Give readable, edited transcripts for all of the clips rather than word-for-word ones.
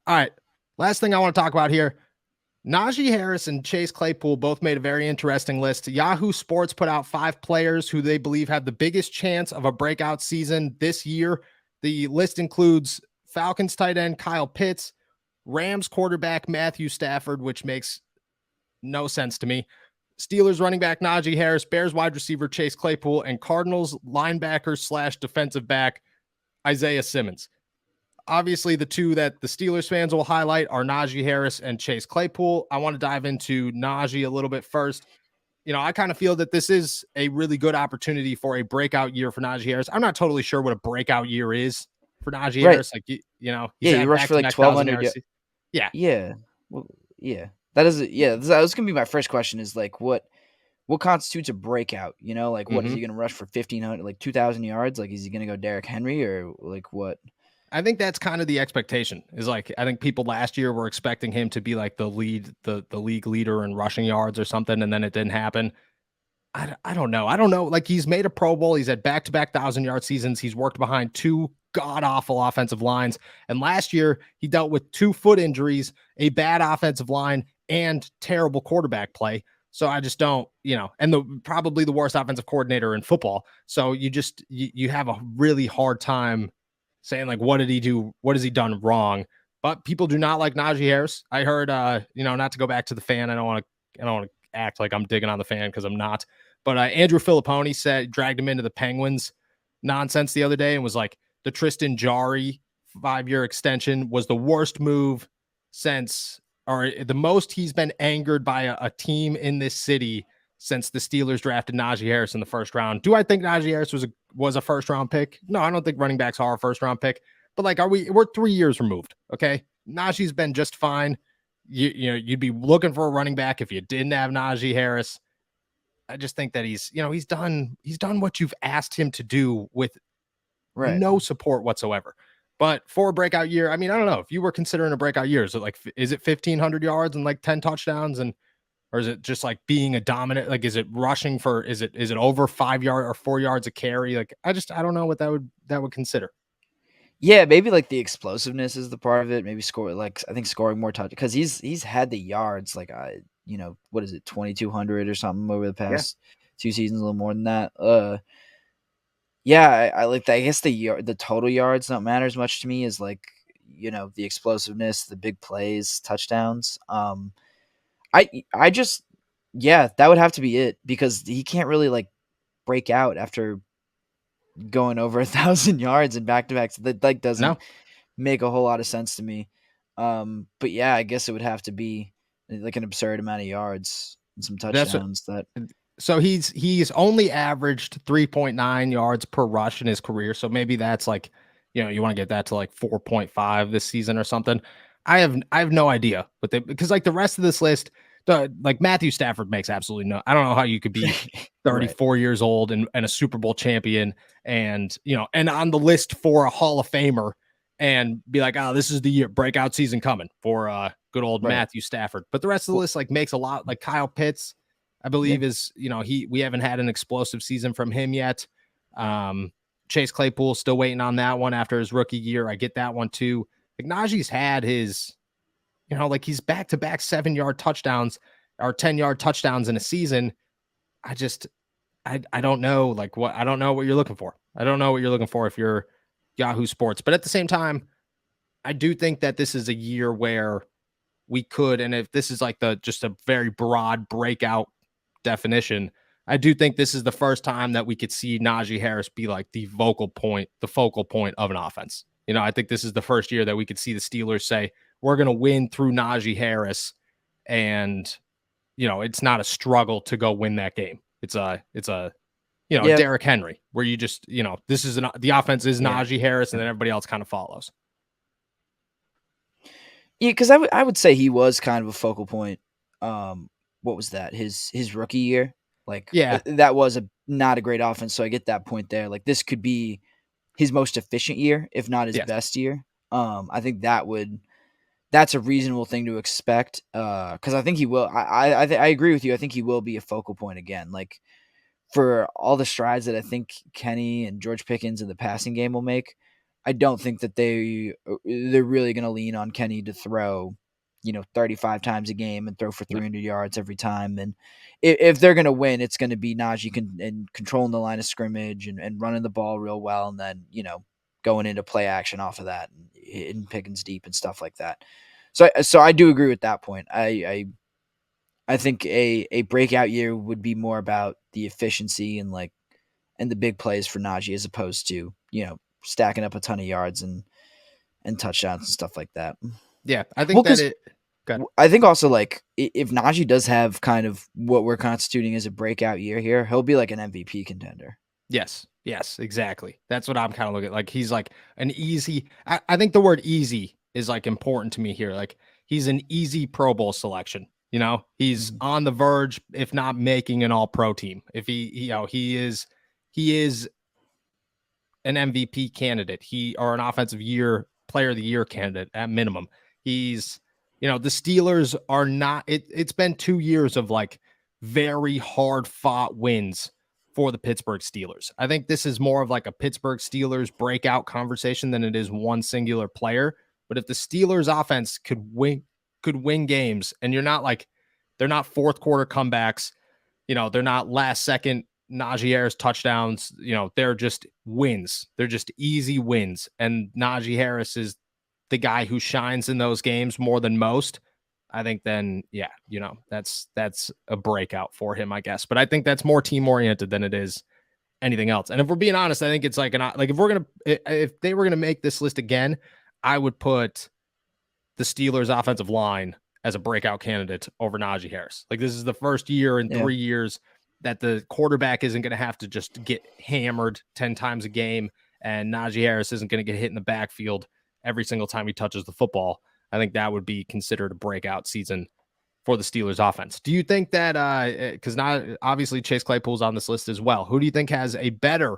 All right. Last thing I want to talk about here. Najee Harris and Chase Claypool both made a very interesting list. Yahoo Sports put out 5 players who they believe have the biggest chance of a breakout season this year. The list includes Falcons tight end Kyle Pitts, Rams quarterback Matthew Stafford, which makes no sense to me, Steelers running back Najee Harris, Bears wide receiver Chase Claypool, and Cardinals linebacker slash defensive back Isaiah Simmons. Obviously, the two that the Steelers fans will highlight are Najee Harris and Chase Claypool. I want to dive into Najee a little bit first. I kind of feel that this is a really good opportunity for a breakout year for Najee Harris. I'm not totally sure what a breakout year is for Najee Right. Harris. Like, he's Yeah, you had rushed for like back-to-back 1,000 1,200. yards. Yeah. Yeah. Well, yeah. That is yeah. That was gonna be my first question. Is like what constitutes a breakout? Like what is Mm-hmm. he gonna rush for 1,500, like 2,000 yards? Like is he gonna go Derrick Henry or like what? I think that's kind of the expectation is like, I think people last year were expecting him to be like the league leader in rushing yards or something. And then it didn't happen. I don't know. I don't know. Like he's made a Pro Bowl. He's had back-to-back 1,000-yard seasons. He's worked behind 2 god-awful offensive lines. And last year he dealt with 2 foot injuries, a bad offensive line, and terrible quarterback play. So I just don't, and probably the worst offensive coordinator in football. So you have a really hard time saying like, what did he do? What has he done wrong? But people do not like Najee Harris. I heard, not to go back to the fan. I don't want to act like I'm digging on the fan because I'm not. But Andrew Filipponi dragged him into the Penguins nonsense the other day and was like, the Tristan Jarry 5-year extension was the worst move since, or the most he's been angered by a team in this city since the Steelers drafted Najee Harris in the first round. Do I think Najee Harris was a first round pick? No, I don't think running backs are a first round pick. But like, we're 3 years removed. Okay. Najee's been just fine. You'd be looking for a running back if you didn't have Najee Harris. I just think that he's done what you've asked him to do with Right. no support whatsoever. But for a breakout year, I mean, I don't know if you were considering a breakout year. Is it 1,500 yards and like 10 touchdowns or is it just like being a dominant? Like, is it rushing for? Is it over 5 yard or 4 yards a carry? Like, I don't know what that would consider. Yeah, maybe like the explosiveness is the part of it. Maybe I think scoring more touch because he's had the yards like what is it 2,200 or something over the Yeah, past 2 seasons, a little more than that. Yeah, I like that. I guess the total yards don't matter as much to me as like the explosiveness, the big plays, touchdowns. I just yeah, that would have to be it because he can't really like break out after going over 1,000 yards in back to backs. That like doesn't no, make a whole lot of sense to me. But yeah, I guess it would have to be like an absurd amount of yards and some that's what. touchdowns. That So he's only averaged 3.9 yards per rush in his career. So maybe that's like, you want to get that to like 4.5 this season or something. I have no idea, because like the rest of this list, like Matthew Stafford makes absolutely no. I don't know how you could be right, 34 years old and a Super Bowl champion and and on the list for a Hall of Famer and be like, oh, this is the year breakout season coming for good old right. Matthew Stafford. But the rest of the Well, list like makes a lot, like Kyle Pitts, I yeah, believe is, we haven't had an explosive season from him yet. Chase Claypool still waiting on that one after his rookie year. I get that one too. Like Najee's had his, like he's back to back 7-yard touchdowns or 10-yard touchdowns in a season. I just, I don't know, like what, I don't know what you're looking for. I don't know what you're looking for if you're Yahoo Sports. But at the same time, I do think that this is a year where we could, and if this is like just a very broad breakout definition, I do think this is the first time that we could see Najee Harris be like the focal point of an offense. I think this is the first year that we could see the Steelers say, we're going to win through Najee Harris. And, it's not a struggle to go win that game. It's a yeah, Derrick Henry, where you just, this is the offense is yeah, Najee Harris, and yeah. then everybody else kind of follows. Yeah, because I would say he was kind of a focal point. What was that? His rookie year, like Yeah. that was a not a great offense. So I get that point there. Like this could be his most efficient year, if not his Yes. best year. I think that's a reasonable thing to expect. Because I think he will. I agree with you. I think he will be a focal point again. Like for all the strides that I think Kenny and George Pickens in the passing game will make. I don't think that they're really going to lean on Kenny to throw, 35 times a game and throw for No. 300 yards every time. And if they're going to win, it's going to be Najee and controlling the line of scrimmage and running the ball real well, and then going into play action off of that and hitting Pickens deep and stuff like that. So I do agree with that point. I think a breakout year would be more about the efficiency and the big plays for Najee as opposed to stacking up a ton of yards and touchdowns and stuff like that. Yeah, I Well, think that because it. Good. I think also if Najee does have kind of what we're constituting as a breakout year here, he'll be like an MVP contender. Yes, exactly. That's what I'm kind of looking at. Like he's like an easy. I think the word easy is like important to me here. Like he's an easy Pro Bowl selection. He's on the verge, if not making an All Pro team. If he is an MVP candidate. Or an offensive player of the year candidate at minimum. He's, the Steelers are not, it's been 2 years of like very hard fought wins for the Pittsburgh Steelers. I think this is more of like a Pittsburgh Steelers breakout conversation than it is one singular player. But if the Steelers offense could win games, and they're not fourth quarter comebacks, they're not last second Najee Harris touchdowns, they're just wins. They're just easy wins. And Najee Harris is the guy who shines in those games more than most. I think then, yeah, that's a breakout for him, I guess. But I think that's more team oriented than it is anything else. And if we're being honest, I think it's like if they were gonna make this list again, I would put the Steelers offensive line as a breakout candidate over Najee Harris. Like this is the first year in 3 years that the quarterback isn't going to have to just get hammered 10 times a game, and Najee Harris isn't going to get hit in the backfield every single time he touches the football. I think that would be considered a breakout season for the Steelers offense. Do you think that, because not obviously Chase Claypool's on this list as well, who do you think has a better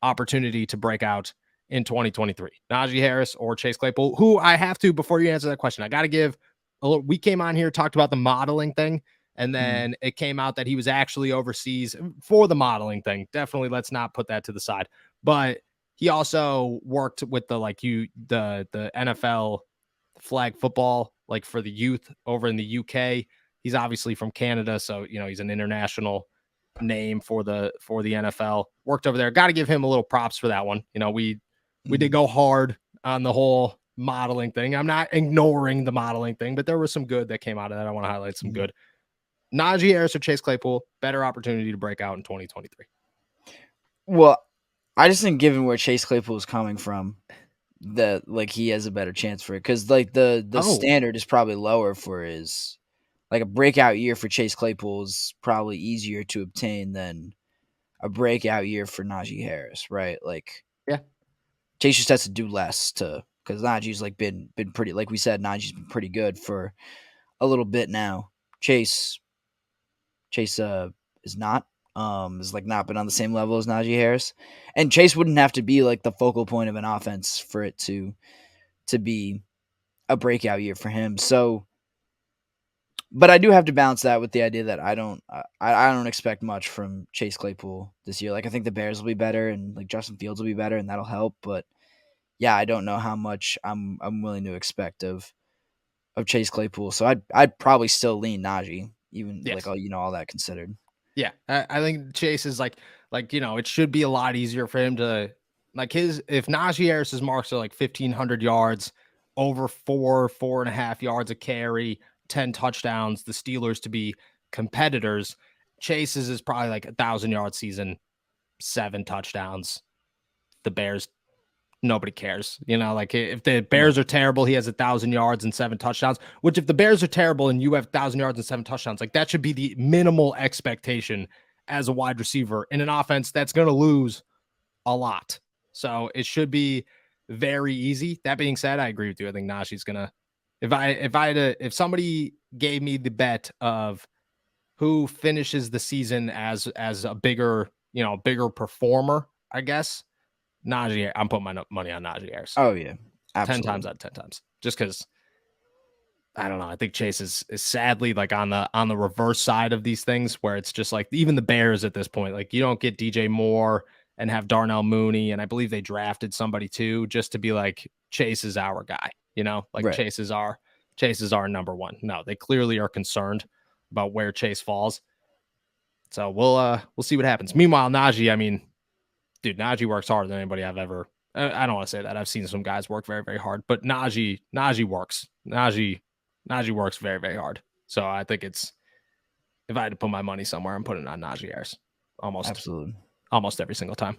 opportunity to break out in 2023? Najee Harris or Chase Claypool? Who I have to, before you answer that question, I got to give a little, we came on here, talked about the modeling thing, and then it came out that he was actually overseas for the modeling thing. Definitely, let's not put that to the side. But he also worked with the NFL flag football, like for the youth over in the UK. He's obviously from Canada, so he's an international name for the NFL. Worked over there. Got to give him a little props for that one. We did go hard on the whole modeling thing. I'm not ignoring the modeling thing, but there was some good that came out of that. I want to highlight some good. Najee Harris or Chase Claypool, better opportunity to break out in 2023? Well, I just think given where Chase Claypool is coming from, that he has a better chance for it, because the standard is probably lower for his, like a breakout year for Chase Claypool is probably easier to obtain than a breakout year for Najee Harris, right? Yeah, Chase just has to do less because Najee's been pretty, like we said, Najee's been pretty good for a little bit now. Chase is not not been on the same level as Najee Harris, and Chase wouldn't have to be like the focal point of an offense for it to be a breakout year for him. So, but I do have to balance that with the idea that I don't expect much from Chase Claypool this year. I think the Bears will be better, and Justin Fields will be better, and that'll help. But yeah, I don't know how much I'm willing to expect of Chase Claypool. So I'd probably still lean Najee, even all that considered. Yeah, I think Chase is it should be a lot easier for him to if Najee Harris's marks are 1,500 yards, over 4.5 yards a carry, 10 touchdowns, the Steelers to be competitors. Chase's is probably 1,000-yard season, 7 touchdowns. The Bears, nobody cares. If the Bears are terrible, he has 1,000 yards and 7 touchdowns, which if the Bears are terrible and you have 1,000 yards and 7 touchdowns, that should be the minimal expectation as a wide receiver in an offense that's going to lose a lot. So it should be very easy. That being said, I agree with you. I think Najee's going to, if somebody gave me the bet of who finishes the season as a bigger performer, I guess, Najee, I'm putting my money on Najee Harris. Oh yeah, absolutely. 10 times out of 10 times, just because I don't know. I think Chase is sadly on the reverse side of these things, where it's just even the Bears at this point, you don't get DJ Moore and have Darnell Mooney, and I believe they drafted somebody too, just to be like, Chase is our guy, like Right. Chase is our number one. No, they clearly are concerned about where Chase falls. So we'll see what happens. Meanwhile, Najee, I mean, dude, Najee works harder than anybody I've ever. I don't want to say that. I've seen some guys work very, very hard, but Najee works. Najee works very, very hard. So I think if I had to put my money somewhere, I'm putting it on Najee Harris Absolutely. almost every single time.